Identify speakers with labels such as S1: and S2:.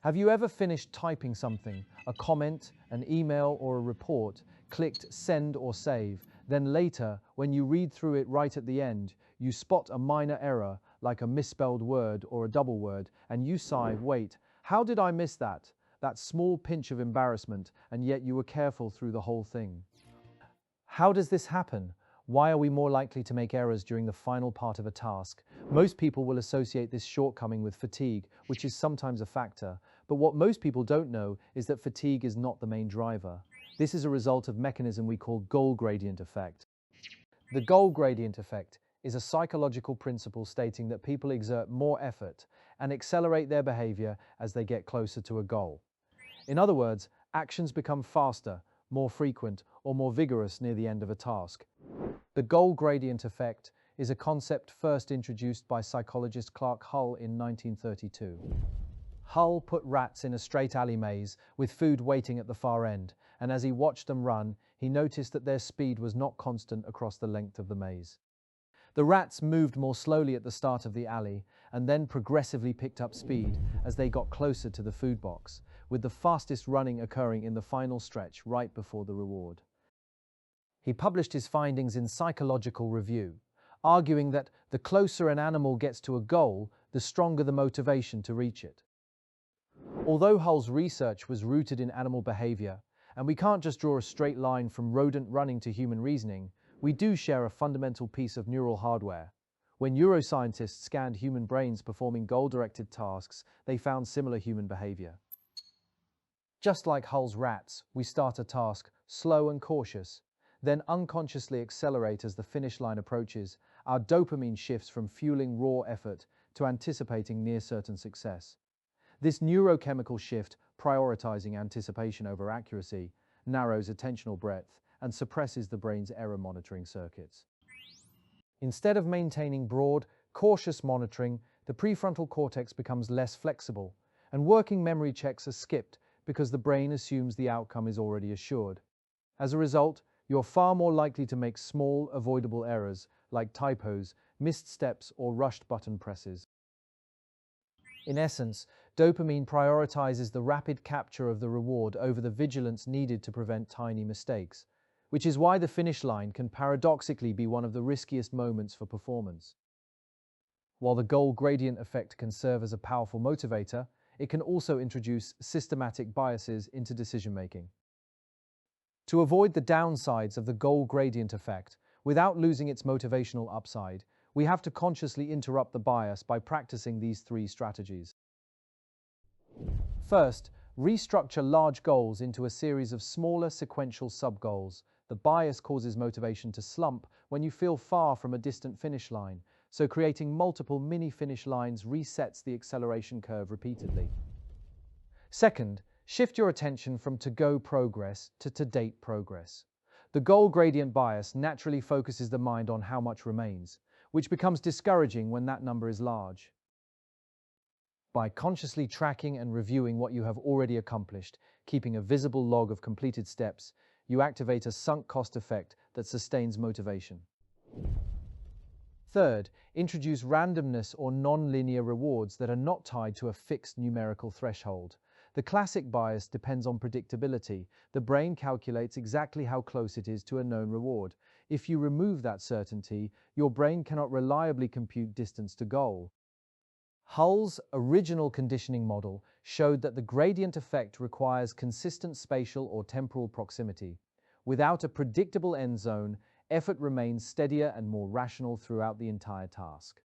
S1: Have you ever finished typing something, a comment, an email, or a report, clicked send or save, then later, when you read through it right at the end, you spot a minor error, like a misspelled word or a double word, and you sigh, wait, how did I miss that? That small pinch of embarrassment, and yet you were careful through the whole thing. How does this happen? Why are we more likely to make errors during the final part of a task? Most people will associate this shortcoming with fatigue, which is sometimes a factor, but what most people don't know is that fatigue is not the main driver. This is a result of a mechanism we call goal gradient effect. The goal gradient effect is a psychological principle stating that people exert more effort and accelerate their behavior as they get closer to a goal. In other words, actions become faster, more frequent, or more vigorous near the end of a task. The goal gradient effect is a concept first introduced by psychologist Clark Hull in 1932. Hull put rats in a straight alley maze with food waiting at the far end, and as he watched them run, he noticed that their speed was not constant across the length of the maze. The rats moved more slowly at the start of the alley and then progressively picked up speed as they got closer to the food box, with the fastest running occurring in the final stretch right before the reward. He published his findings in Psychological Review, arguing that the closer an animal gets to a goal, the stronger the motivation to reach it. Although Hull's research was rooted in animal behavior, and we can't just draw a straight line from rodent running to human reasoning, we do share a fundamental piece of neural hardware. When neuroscientists scanned human brains performing goal-directed tasks, they found similar human behavior. Just like Hull's rats, we start a task slow and cautious, then unconsciously accelerate as the finish line approaches. Our dopamine shifts from fueling raw effort to anticipating near-certain success. This neurochemical shift, prioritizing anticipation over accuracy, narrows attentional breadth and suppresses the brain's error monitoring circuits. Instead of maintaining broad, cautious monitoring, the prefrontal cortex becomes less flexible, and working memory checks are skipped because the brain assumes the outcome is already assured. As a result, you're far more likely to make small, avoidable errors like typos, missed steps, or rushed button presses. In essence, dopamine prioritizes the rapid capture of the reward over the vigilance needed to prevent tiny mistakes, which is why the finish line can paradoxically be one of the riskiest moments for performance. While the goal gradient effect can serve as a powerful motivator, it can also introduce systematic biases into decision-making. To avoid the downsides of the goal gradient effect, without losing its motivational upside, we have to consciously interrupt the bias by practicing these three strategies. First, restructure large goals into a series of smaller sequential sub-goals. The bias causes motivation to slump when you feel far from a distant finish line, so creating multiple mini-finish lines resets the acceleration curve repeatedly. Second, shift your attention from to-go progress to to-date progress. The goal gradient bias naturally focuses the mind on how much remains, which becomes discouraging when that number is large. By consciously tracking and reviewing what you have already accomplished, keeping a visible log of completed steps, you activate a sunk cost effect that sustains motivation. Third, introduce randomness or non-linear rewards that are not tied to a fixed numerical threshold. The classic bias depends on predictability. The brain calculates exactly how close it is to a known reward. If you remove that certainty, your brain cannot reliably compute distance to goal. Hull's original conditioning model showed that the gradient effect requires consistent spatial or temporal proximity. Without a predictable end zone, effort remains steadier and more rational throughout the entire task.